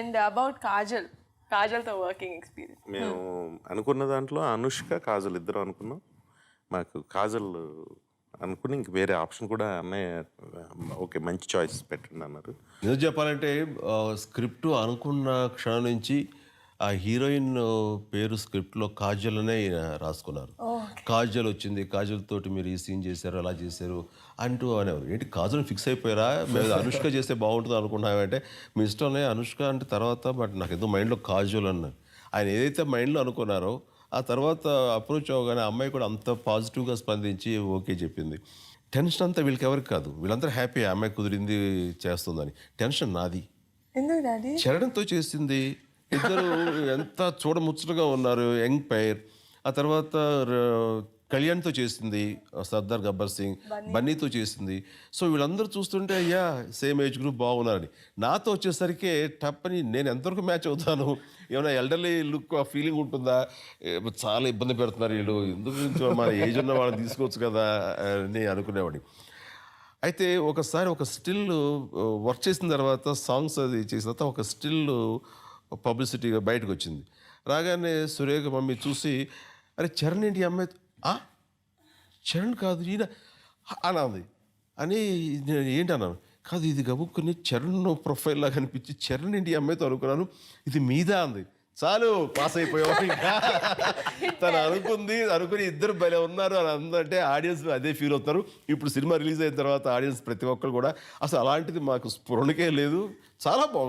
And about Kajal, కాజల్తో working experience. మేము అనుకున్న దాంట్లో అనుష్క కాజల్ ఇద్దరు అనుకున్నాం. మాకు కాజల్ అనుకుని ఇంక వేరే ఆప్షన్ కూడా అన్నయ్య ఓకే మంచి చాయిస్ పెట్టండి అన్నారు. నిజం చెప్పాలంటే స్క్రిప్ట్ అనుకున్న క్షణం నుంచి ఆ హీరోయిన్ పేరు స్క్రిప్ట్లో కాజల్ అనే రాసుకున్నారు. కాజల్ వచ్చింది, కాజల్ తోటి మీరు ఈ సీన్ చేశారు, అలా చేశారు అంటూ అనేవారు. ఏంటి కాజల్ ఫిక్స్ అయిపోయారా, మేము అనుష్క చేస్తే బాగుంటుంది అనుకున్నామంటే మీ ఇష్టంలో అనుష్క అంటే తర్వాత బట్ నాకు ఏదో మైండ్లో కాజల్ అన్నారు. ఆయన ఏదైతే మైండ్లో అనుకున్నారో ఆ తర్వాత అప్రోచ్ అవ్వగానే అమ్మాయి కూడా అంత పాజిటివ్గా స్పందించి ఓకే చెప్పింది. టెన్షన్ అంతా వీళ్ళకి ఎవరికి కాదు, వీళ్ళందరూ హ్యాపీ అమ్మాయి కుదిరింది చేస్తుందని. టెన్షన్ నాది. ఎందుకు డాడీ? చరణంతో చేసింది, ఇద్దరు ఎంత చూడముచ్చటగా ఉన్నారు, యంగ్ పైర్. ఆ తర్వాత కళ్యాణ్తో చేసింది, సర్దార్ గబ్బర్ సింగ్, బన్నీతో చేసింది. సో వీళ్ళందరూ చూస్తుంటే అయ్యా సేమ్ ఏజ్ గ్రూప్ బాగున్నారని. నాతో వచ్చేసరికి టప్పని నేను ఎంతవరకు మ్యాచ్ అవుతాను, ఏమైనా ఎల్డర్లీ లుక్ ఆ ఫీలింగ్ ఉంటుందా, చాలా ఇబ్బంది పెడుతున్నారు వీళ్ళు, ఎందుకు మన ఏజ్ ఉన్న వాళ్ళని తీసుకోవచ్చు కదా అని అనుకునేవాడిని. అయితే ఒకసారి ఒక స్టిల్ వర్క్ చేసిన తర్వాత సాంగ్స్ అది చేసిన తర్వాత ఒక స్టిల్ పబ్లిసిటీగా బయటకు వచ్చింది. రాగానే సురేఖ మమ్మీ చూసి అరే చరణ్ ఏంటి అమ్మాయి, చరణ్ కాదు ఈయన అన్నది అని ఏంటి అన్నాను. కాదు ఇది గబుక్కుని చరణ్ ప్రొఫైల్ లాగా అనిపించి చరణ్ ఏంటి అమ్మాయితో అనుకున్నాను, ఇది మీదా అంది. చాలు పాస్ అయిపోయావు. ఇంకా తను అనుకుని ఇద్దరు భలే ఉన్నారు అని అందంటే ఆడియన్స్ అదే ఫీల్ అవుతారు. ఇప్పుడు సినిమా రిలీజ్ అయిన తర్వాత ఆడియన్స్ ప్రతి ఒక్కరు కూడా అసలు అలాంటిది మాకు స్ఫురణకే లేదు, చాలా బాగుంది.